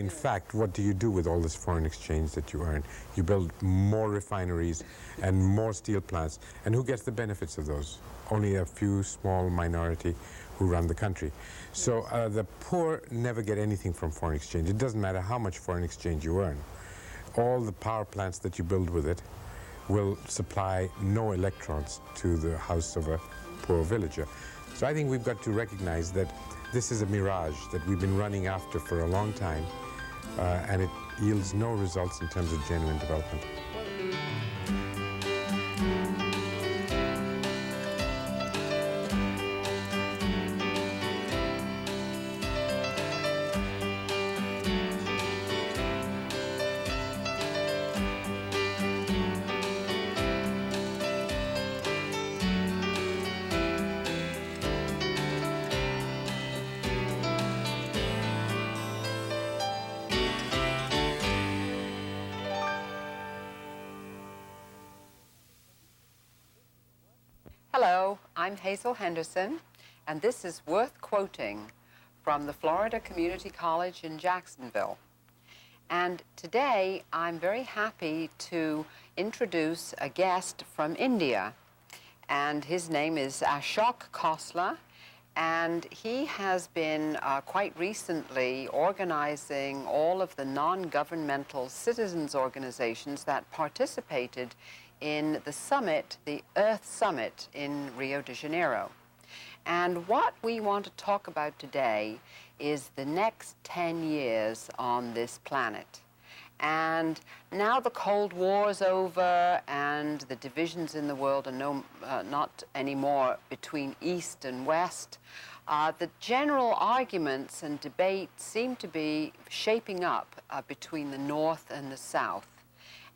in fact, what do you do with all this foreign exchange that you earn? You build more refineries and more steel plants. And who gets the benefits of those? Only a few small minority who run the country. So the poor never get anything from foreign exchange. It doesn't matter how much foreign exchange you earn. All the power plants that you build with it will supply no electrons to the house of a poor villager. So I think we've got to recognize that this is a mirage that we've been running after for a long time, and it yields no results in terms of genuine development. Hello, I'm Hazel Henderson, and this is Worth Quoting from the Florida Community College in Jacksonville. And today I'm very happy to introduce a guest from India, and his name is Ashok Khosla, and he has been quite recently organizing all of the non-governmental citizens organizations that participated in the summit, the Earth Summit in Rio de Janeiro. And what we want to talk about today is the next 10 years on this planet. And now the Cold War is over and the divisions in the world are not anymore between East and West. The general arguments and debates seem to be shaping up between the North and the South.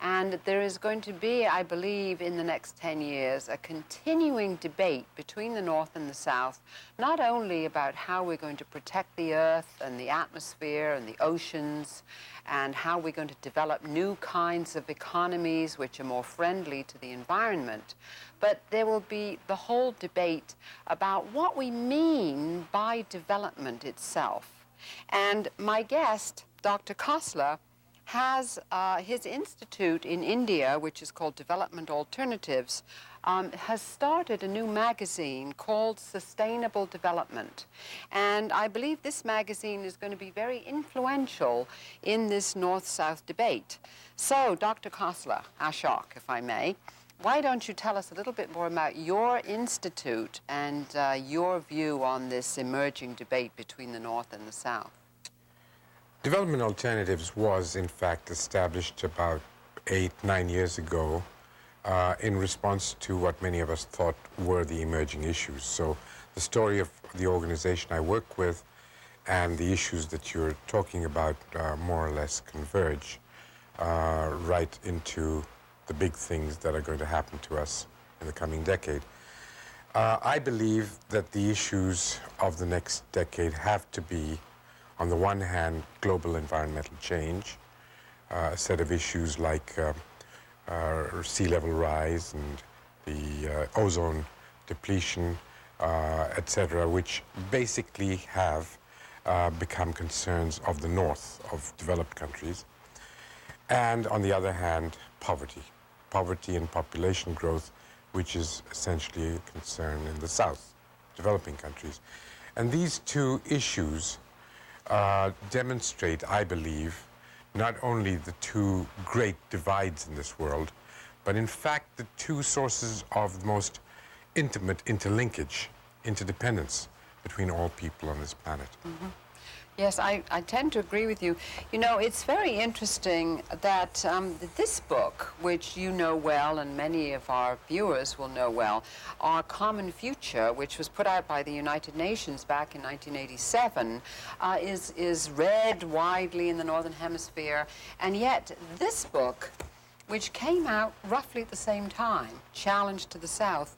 And there is going to be, I believe, in the next 10 years, a continuing debate between the North and the South, not only about how we're going to protect the Earth and the atmosphere and the oceans, and how we're going to develop new kinds of economies which are more friendly to the environment, but there will be the whole debate about what we mean by development itself. And my guest, Dr. Khosla, has his institute in India, which is called Development Alternatives, has started a new magazine called Sustainable Development. And I believe this magazine is going to be very influential in this North-South debate. So, Dr. Khosla, Ashok, if I may, why don't you tell us a little bit more about your institute and your view on this emerging debate between the North and the South? Development Alternatives was, in fact, established about 8-9 years ago in response to what many of us thought were the emerging issues. So the story of the organization I work with and the issues that you're talking about more or less converge right into the big things that are going to happen to us in the coming decade. I believe that the issues of the next decade have to be, on the one hand, global environmental change, a set of issues like sea level rise and the ozone depletion, etc., which basically have become concerns of the North, of developed countries. And on the other hand, poverty and population growth, which is essentially a concern in the South, developing countries. And these two issues demonstrate, I believe, not only the two great divides in this world, but in fact the two sources of the most intimate interlinkage, interdependence between all people on this planet. Mm-hmm. Yes, I tend to agree with you. You know, it's very interesting that this book, which you know well and many of our viewers will know well, Our Common Future, which was put out by the United Nations back in 1987, is read widely in the Northern Hemisphere. And yet this book which came out roughly at the same time, Challenge to the South,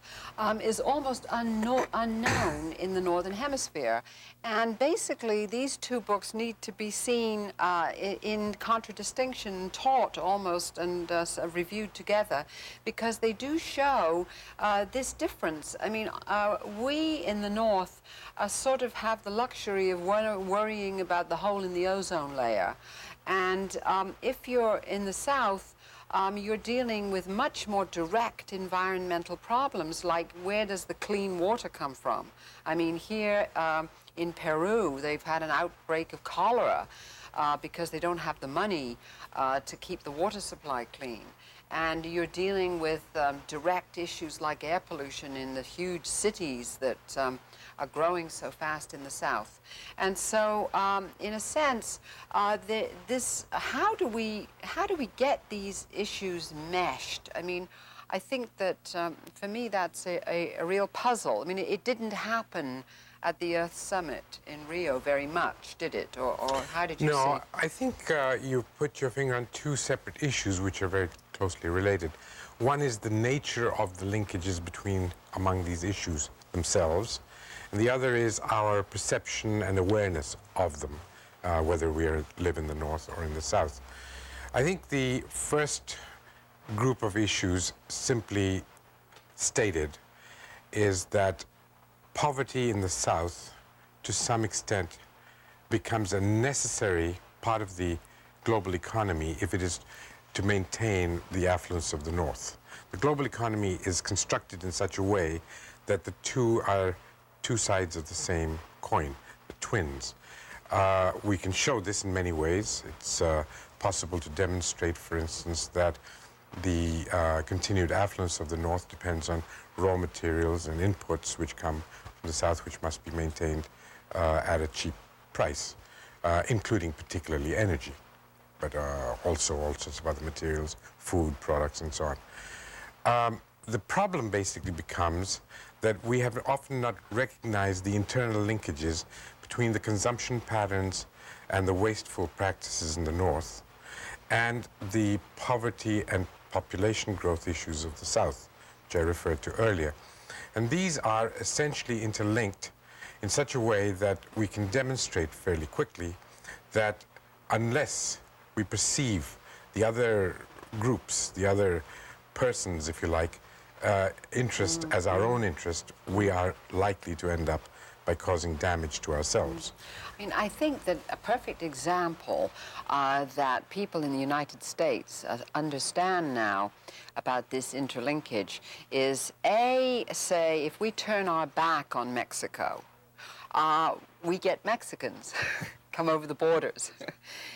is almost unknown in the Northern Hemisphere. And basically, these two books need to be seen in contradistinction, taught almost, and reviewed together, because they do show this difference. I mean, we in the North sort of have the luxury of worrying about the hole in the ozone layer. And if you're in the South, you're dealing with much more direct environmental problems, like where does the clean water come from? I mean, here in Peru, they've had an outbreak of cholera because they don't have the money to keep the water supply clean. And you're dealing with direct issues like air pollution in the huge cities that are growing so fast in the South. And so, in a sense, how do we get these issues meshed? I mean, I think that for me that's a real puzzle. I mean, it didn't happen at the Earth Summit in Rio very much, did it? Or how did you see? No, I think you put your finger on two separate issues which are very closely related. One is the nature of the linkages among these issues themselves, and the other is our perception and awareness of them, whether we live in the North or in the South. I think the first group of issues, simply stated, is that poverty in the South, to some extent, becomes a necessary part of the global economy if it is to maintain the affluence of the North. The global economy is constructed in such a way that the two are two sides of the same coin, the twins. We can show this in many ways. It's possible to demonstrate, for instance, that the continued affluence of the North depends on raw materials and inputs which come from the South, which must be maintained at a cheap price, including particularly energy, but also all sorts of other materials, food products, and so on. The problem basically becomes that we have often not recognized the internal linkages between the consumption patterns and the wasteful practices in the North and the poverty and population growth issues of the South, which I referred to earlier. And these are essentially interlinked in such a way that we can demonstrate fairly quickly that unless we perceive the other groups, the other persons, if you like, interest as our own interest, we are likely to end up by causing damage to ourselves. I mean, I think that a perfect example that people in the United States understand now about this interlinkage is, say, if we turn our back on Mexico, we get Mexicans come over the borders.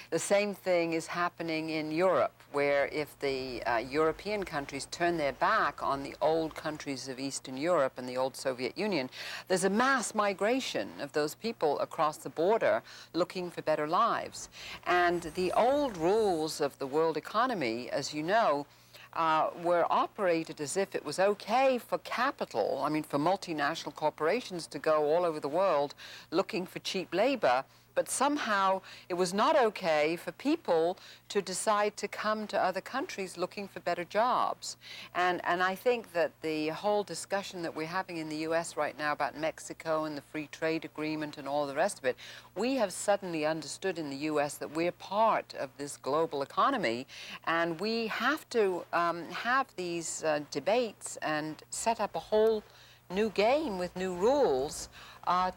The same thing is happening in Europe, where if the European countries turn their back on the old countries of Eastern Europe and the old Soviet Union, there's a mass migration of those people across the border looking for better lives. And the old rules of the world economy, as you know, were operated as if it was okay for capital, I mean for multinational corporations to go all over the world looking for cheap labor, but somehow it was not okay for people to decide to come to other countries looking for better jobs. And I think that the whole discussion that we're having in the US right now about Mexico and the free trade agreement and all the rest of it, we have suddenly understood in the US that we're part of this global economy, and we have to have these debates and set up a whole new game with new rules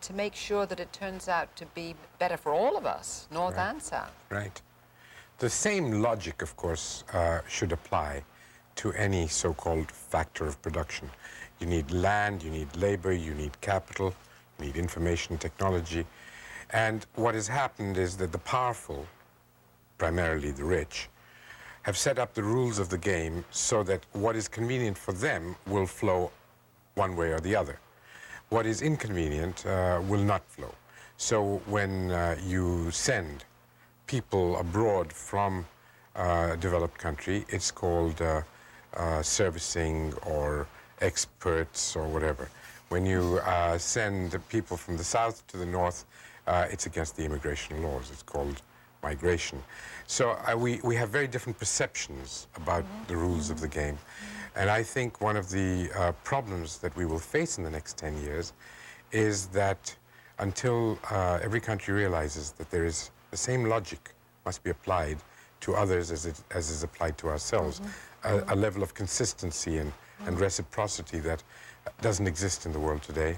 to make sure that it turns out to be better for all of us, North and South. Right. The same logic, of course, should apply to any so-called factor of production. You need land, you need labor, you need capital, you need information technology. And what has happened is that the powerful, primarily the rich, have set up the rules of the game so that what is convenient for them will flow one way or the other. What is inconvenient will not flow. So when you send people abroad from a developed country, it's called servicing or experts or whatever. When you send people from the South to the North, it's against the immigration laws. It's called migration. So we have very different perceptions about the rules of the game. And I think one of the problems that we will face in the next 10 years is that until every country realizes that there is the same logic must be applied to others as is applied to ourselves, a level of consistency and reciprocity that doesn't exist in the world today,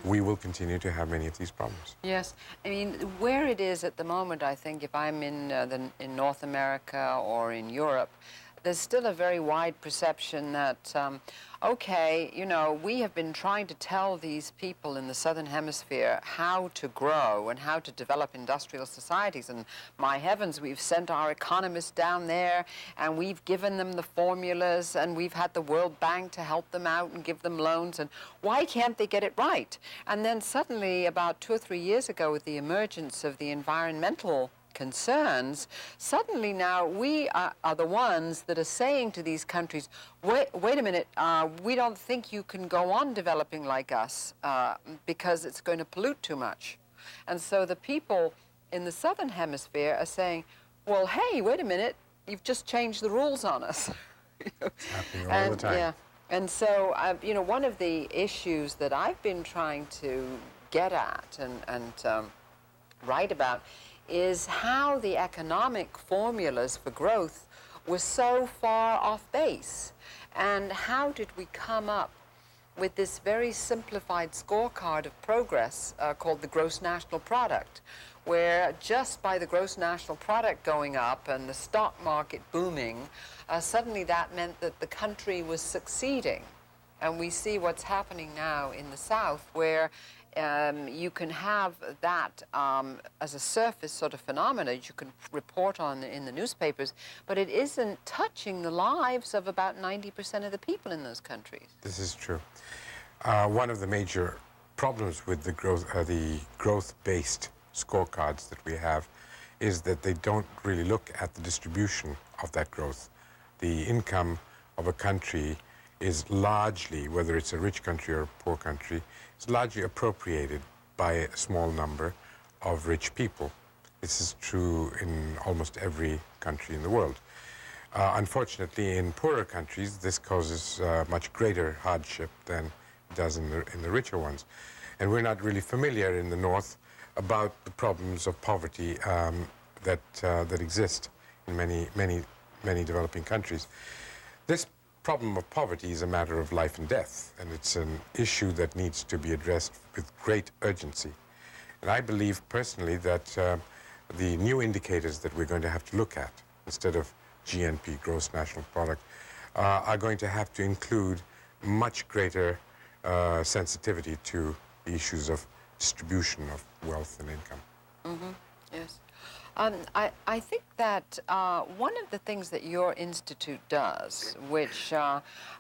we will continue to have many of these problems. Yes, I mean, where it is at the moment, I think, if I'm in North America or in Europe, there's still a very wide perception that, okay, you know, we have been trying to tell these people in the Southern Hemisphere how to grow and how to develop industrial societies. And my heavens, we've sent our economists down there and we've given them the formulas and we've had the World Bank to help them out and give them loans. And why can't they get it right? And then suddenly, about 2 or 3 years ago, with the emergence of the environmental concerns, suddenly now we are the ones that are saying to these countries, wait a minute, we don't think you can go on developing like us because it's going to pollute too much. And so the people in the Southern Hemisphere are saying, well, hey, wait a minute, you've just changed the rules on us. It's happening all the time. Yeah. And so, you know, one of the issues that I've been trying to get at and write about is how the economic formulas for growth were so far off base. And how did we come up with this very simplified scorecard of progress called the gross national product, where just by the gross national product going up and the stock market booming, suddenly that meant that the country was succeeding. And we see what's happening now in the South, where you can have that as a surface sort of phenomena you can report on in the newspapers, but it isn't touching the lives of about 90% of the people in those countries. This is true. One of the major problems with the growth-based scorecards that we have is that they don't really look at the distribution of that growth. The income of a country is largely, whether it's a rich country or a poor country, is largely appropriated by a small number of rich people. This is true in almost every country in the world. Unfortunately, in poorer countries, this causes much greater hardship than it does in the richer ones. And we're not really familiar in the North about the problems of poverty that exist in many developing countries. This problem of poverty is a matter of life and death, and it's an issue that needs to be addressed with great urgency. And I believe personally that the new indicators that we're going to have to look at, instead of GNP, gross national product, are going to have to include much greater sensitivity to the issues of distribution of wealth and income. Mm-hmm. Yes. I think that one of the things that your institute does, which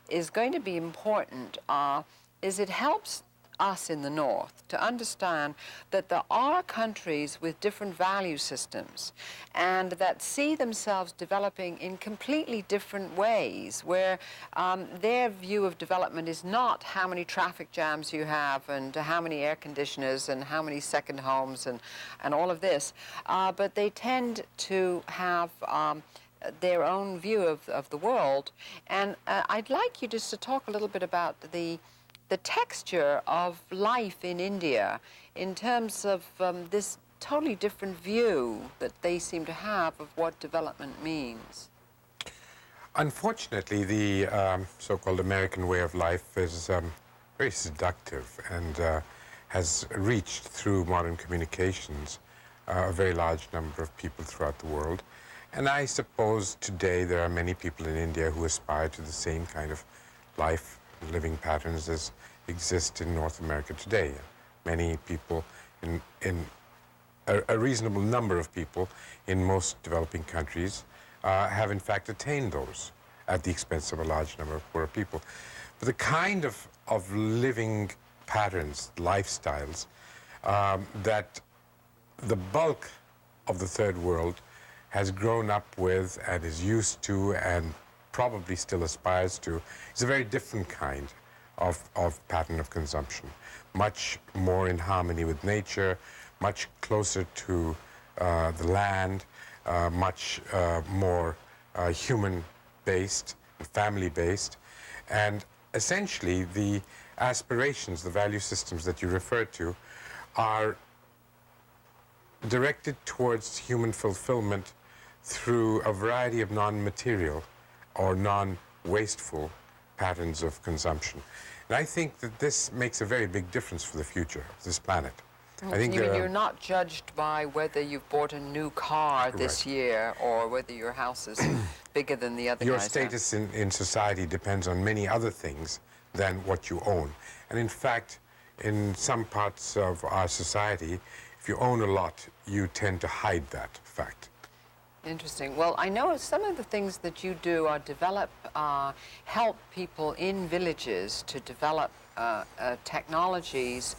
is going to be important, is it helps us in the North to understand that there are countries with different value systems and that see themselves developing in completely different ways, where their view of development is not how many traffic jams you have and how many air conditioners and how many second homes and all of this, but they tend to have their own view of the world. And I'd like you just to talk a little bit about the texture of life in India in terms of this totally different view that they seem to have of what development means. Unfortunately, the so-called American way of life is very seductive and has reached through modern communications a very large number of people throughout the world. And I suppose today there are many people in India who aspire to the same kind of life, living patterns as exist in North America today. Many people, a reasonable number of people in most developing countries have in fact attained those at the expense of a large number of poorer people. But the kind of living patterns, lifestyles, that the bulk of the third world has grown up with and is used to and probably still aspires to, is a very different kind of pattern of consumption. Much more in harmony with nature, much closer to the land, much more human-based, family-based, and essentially the aspirations, the value systems that you refer to are directed towards human fulfillment through a variety of non-material or non-wasteful patterns of consumption. And I think that this makes a very big difference for the future of this planet. I think you mean you're not judged by whether you've bought a new car this year or whether your house is bigger than the other your guys status in society depends on many other things than what you own. And in fact, in some parts of our society, if you own a lot, you tend to hide that fact. Interesting. Well, I know some of the things that you do are help people in villages to develop technologies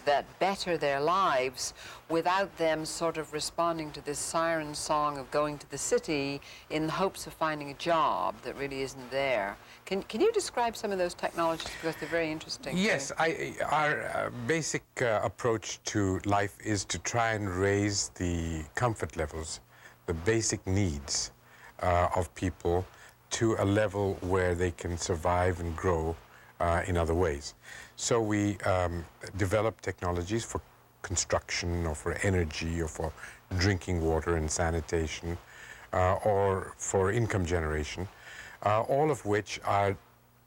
that better their lives without them sort of responding to this siren song of going to the city in the hopes of finding a job that really isn't there. Can you describe some of those technologies, because they're very interesting? Yes, our basic approach to life is to try and raise the comfort levels, the basic needs of people to a level where they can survive and grow in other ways. So we develop technologies for construction or for energy or for drinking water and sanitation or for income generation, all of which are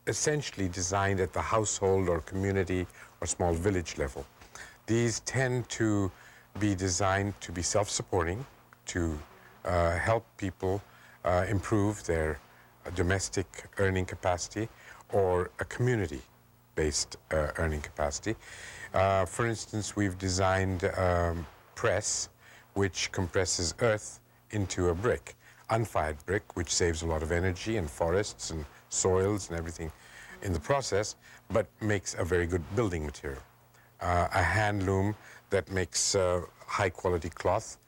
essentially designed at the household or community or small village level. These tend to be designed to be self-supporting, to help people improve their domestic earning capacity or a community-based earning capacity. For instance, we've designed press which compresses earth into a brick, unfired brick, which saves a lot of energy and forests and soils and everything in the process, but makes a very good building material. A hand loom that makes high-quality cloth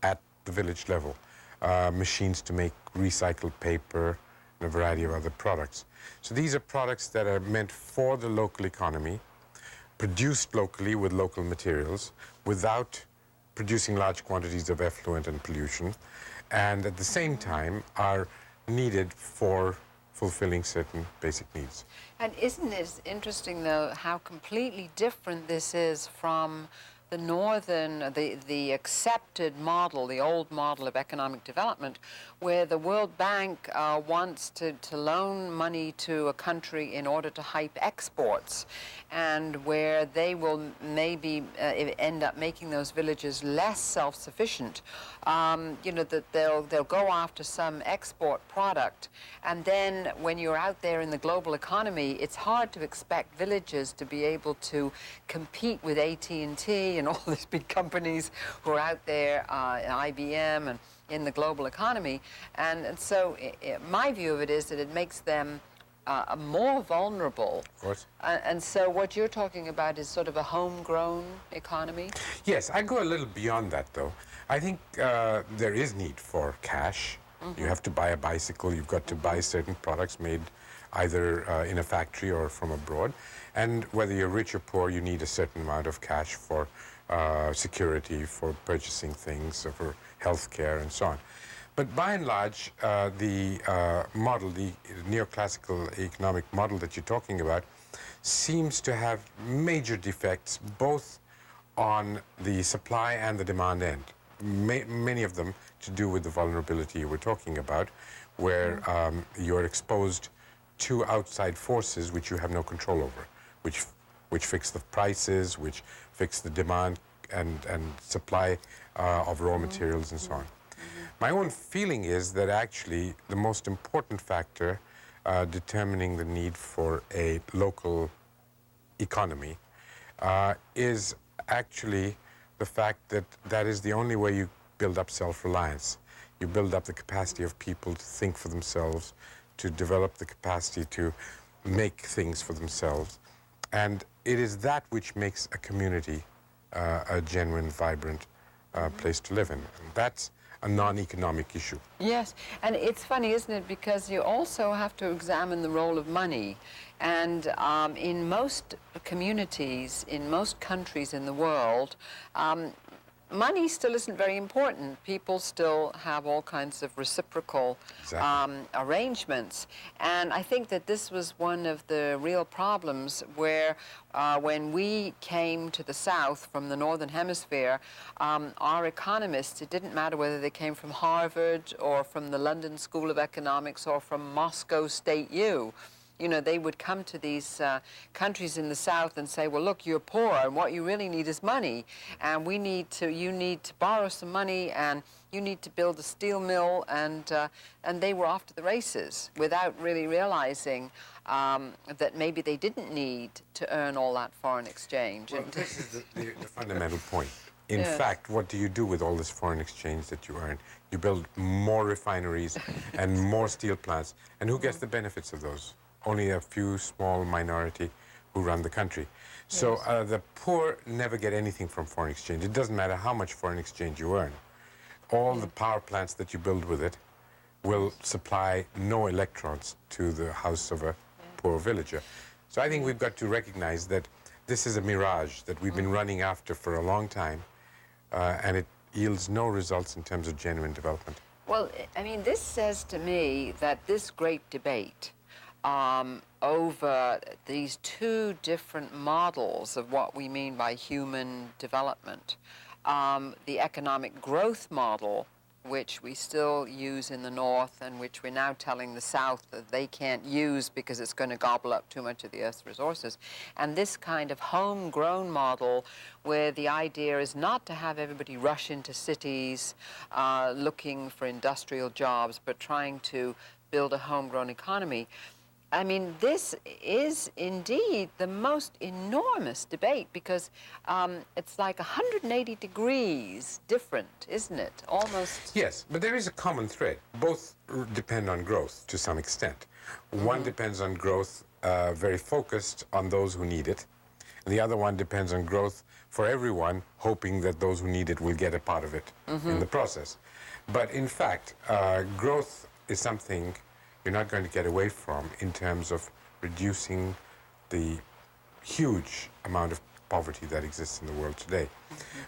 at the village level. Machines to make recycled paper and a variety of other products. So these are products that are meant for the local economy, produced locally with local materials, without producing large quantities of effluent and pollution, and at the same time are needed for fulfilling certain basic needs. And isn't it interesting, though, how completely different this is from the the accepted model, the old model of economic development, where the World Bank wants to loan money to a country in order to hype exports, and where they will maybe end up making those villages less self-sufficient. You know, that they'll go after some export product, and then when you're out there in the global economy, it's hard to expect villages to be able to compete with AT&T and all these big companies who are out there, IBM, and in the global economy. And so my view of it is that it makes them more vulnerable. Of course. And so what you're talking about is sort of a homegrown economy? Yes, I go a little beyond that, though. I think there is need for cash. Mm-hmm. You have to buy a bicycle, you've got to buy certain products made either in a factory or from abroad. And whether you're rich or poor, you need a certain amount of cash for security, for purchasing things, for health care, and so on. But by and large, the model, the neoclassical economic model that you're talking about, seems to have major defects both on the supply and the demand end. Many of them to do with the vulnerability we're talking about, where you're exposed to outside forces which you have no control over, which fix the prices, which fix the demand and supply of raw materials and so on. My own feeling is that actually the most important factor determining the need for a local economy is actually the fact that that is the only way you build up self-reliance. You build up the capacity of people to think for themselves, to develop the capacity to make things for themselves. And it is that which makes a community a genuine, vibrant place to live in. And that's a non-economic issue. Yes, and it's funny, isn't it, because you also have to examine the role of money. And in most communities, in most countries in the world, money still isn't very important. People still have all kinds of reciprocal arrangements. And I think that this was one of the real problems where when we came to the South from the Northern Hemisphere, our economists, it didn't matter whether they came from Harvard or from the London School of Economics or from Moscow State U. You know, they would come to these countries in the South and say, well, look, you're poor, and what you really need is money, and you need to borrow some money, and you need to build a steel mill, and they were off to the races without really realizing that maybe they didn't need to earn all that foreign exchange. Well, this is the fundamental point. In fact, what do you do with all this foreign exchange that you earn? You build more refineries and more steel plants, and who gets the benefits of those? Only a few small minority who run the country. So the poor never get anything from foreign exchange. It doesn't matter how much foreign exchange you earn. All the power plants that you build with it will supply no electrons to the house of a poor villager. So I think we've got to recognize that this is a mirage that we've been running after for a long time, and it yields no results in terms of genuine development. Well, I mean, this says to me that this great debate over these two different models of what we mean by human development. The economic growth model, which we still use in the North and which we're now telling the South that they can't use because it's going to gobble up too much of the Earth's resources. And this kind of homegrown model where the idea is not to have everybody rush into cities looking for industrial jobs, but trying to build a homegrown economy. I mean, this is indeed the most enormous debate because it's like 180 degrees different, isn't it? Almost. Yes, but there is a common thread. Both depend on growth to some extent. One depends on growth very focused on those who need it. And the other one depends on growth for everyone, hoping that those who need it will get a part of it in the process. But in fact, growth is something you're not going to get away from in terms of reducing the huge amount of poverty that exists in the world today.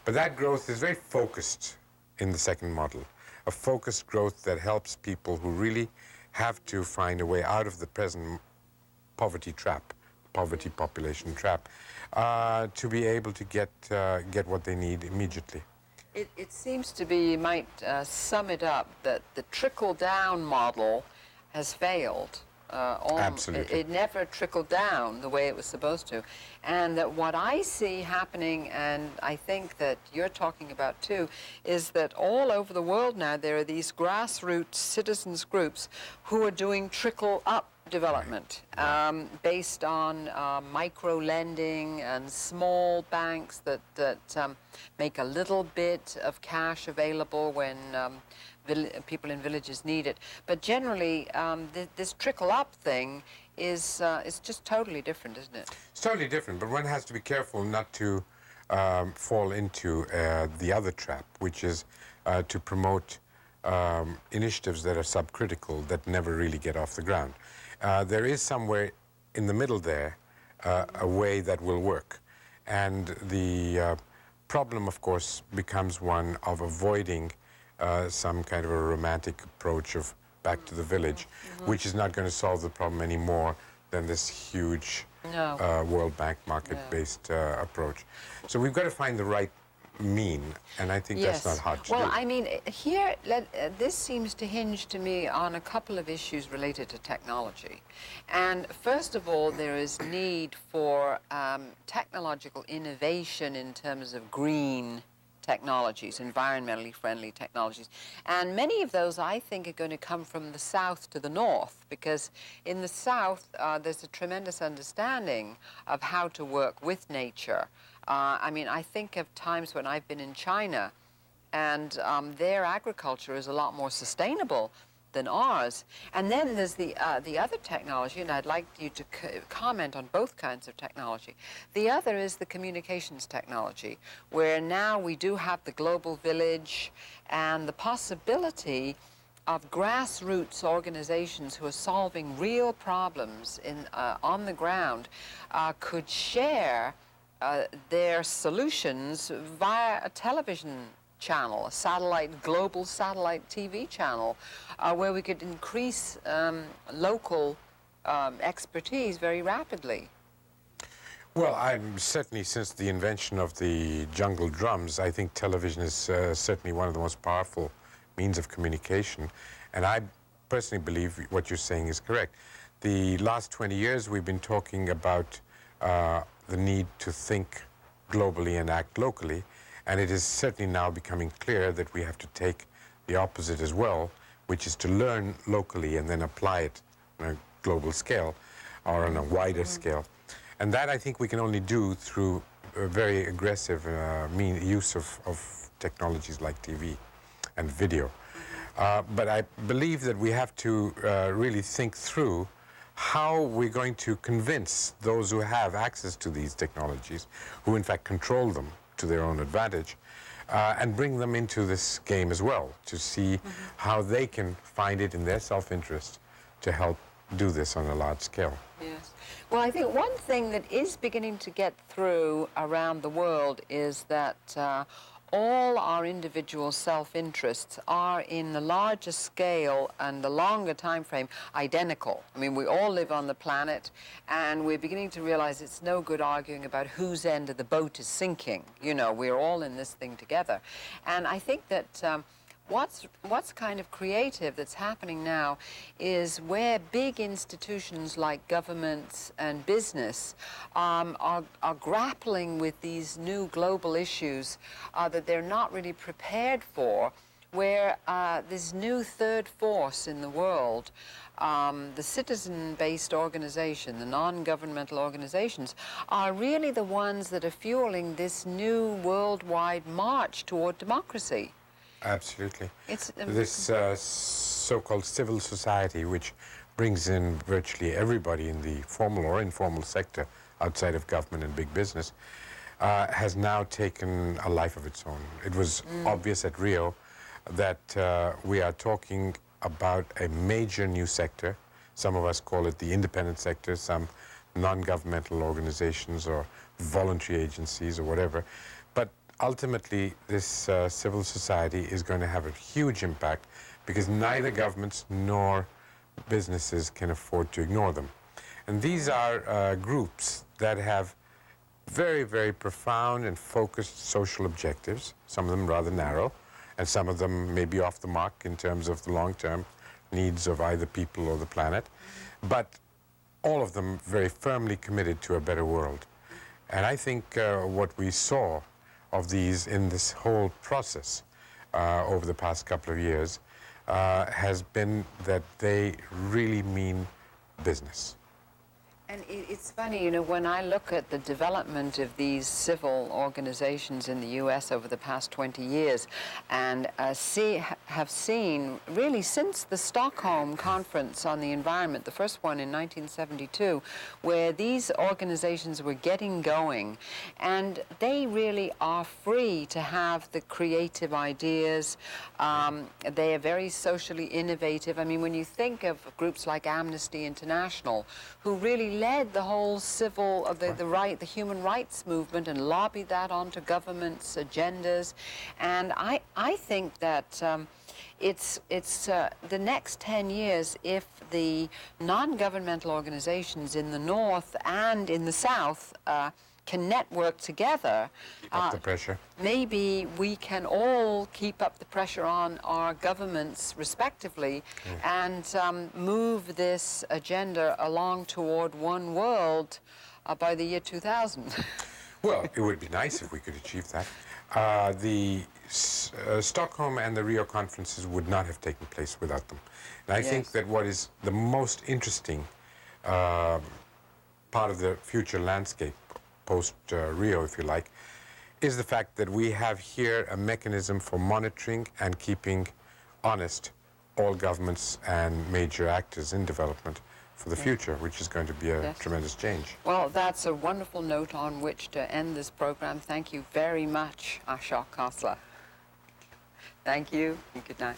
But that growth is very focused in the second model, a focused growth that helps people who really have to find a way out of the present poverty trap, poverty population trap, to be able to get what they need immediately. It seems to be, you might sum it up, that the trickle-down model has failed. Absolutely. It never trickled down the way it was supposed to. And that what I see happening, and I think that you're talking about too, is that all over the world now there are these grassroots citizens groups who are doing trickle-up development based on micro-lending and small banks that make a little bit of cash available when people in villages need it. But generally, this trickle-up thing is just totally different, isn't it? It's totally different, but one has to be careful not to fall into the other trap, which is to promote initiatives that are subcritical, that never really get off the ground. There is somewhere in the middle there a way that will work. And the problem, of course, becomes one of avoiding some kind of a romantic approach of back to the village, which is not going to solve the problem any more than this huge World Bank market-based approach. So we've got to find the right mean, and I think that's not hard to do. Well, I mean, here, this seems to hinge to me on a couple of issues related to technology. And first of all, there is need for technological innovation in terms of green technologies, environmentally friendly technologies. And many of those, I think, are going to come from the south to the north, because in the south, there's a tremendous understanding of how to work with nature. I mean, I think of times when I've been in China, and their agriculture is a lot more sustainable than ours. And then there's the other technology, and I'd like you to comment on both kinds of technology. The other is the communications technology, where now we do have the global village and the possibility of grassroots organizations who are solving real problems on the ground could share their solutions via a television channel, a satellite, global satellite TV channel, where we could increase local expertise very rapidly. Well, I'm certainly, since the invention of the jungle drums, I think television is certainly one of the most powerful means of communication. And I personally believe what you're saying is correct. The last 20 years, we've been talking about the need to think globally and act locally. And it is certainly now becoming clear that we have to take the opposite as well, which is to learn locally and then apply it on a global scale or on a wider scale. And that, I think, we can only do through a very aggressive use of technologies like TV and video. But I believe that we have to really think through how we're going to convince those who have access to these technologies, who in fact control them to their own advantage, and bring them into this game as well, to see how they can find it in their self-interest to help do this on a large scale. Yes. Well, I think one thing that is beginning to get through around the world is that all our individual self-interests are, in the larger scale and the longer time frame, identical. I mean, we all live on the planet, and we're beginning to realize it's no good arguing about whose end of the boat is sinking. You know, we're all in this thing together. And I think that what's kind of creative that's happening now is where big institutions like governments and business are grappling with these new global issues that they're not really prepared for, where this new third force in the world, the citizen-based organization, the non-governmental organizations, are really the ones that are fueling this new worldwide march toward democracy. Absolutely. It's, this so-called civil society, which brings in virtually everybody in the formal or informal sector outside of government and big business, has now taken a life of its own. It was obvious at Rio that we are talking about a major new sector. Some of us call it the independent sector, some non-governmental organizations or voluntary agencies or whatever. But ultimately, this civil society is going to have a huge impact because neither governments nor businesses can afford to ignore them. And these are groups that have very, very profound and focused social objectives, some of them rather narrow, and some of them may be off the mark in terms of the long-term needs of either people or the planet, but all of them very firmly committed to a better world. And I think what we saw of these in this whole process over the past couple of years has been that they really mean business. And it's funny, you know, when I look at the development of these civil organizations in the U.S. over the past 20 years and have seen, really since the Stockholm Conference on the Environment, the first one in 1972, where these organizations were getting going, and they really are free to have the creative ideas. They are very socially innovative. I mean, when you think of groups like Amnesty International, who really led the whole civil, the human rights movement and lobbied that onto governments' agendas. And I think that it's the next 10 years, if the non-governmental organizations in the North and in the South can network together, Up the pressure. maybe we can all keep up the pressure on our governments respectively and move this agenda along toward one world by the year 2000. Well, it would be nice if we could achieve that. The Stockholm and the Rio conferences would not have taken place without them. And I think that what is the most interesting part of the future landscape post-Rio, if you like, is the fact that we have here a mechanism for monitoring and keeping honest all governments and major actors in development for the future, which is going to be a tremendous change. Well, that's a wonderful note on which to end this program. Thank you very much, Ashok Khosla. Thank you, and good night.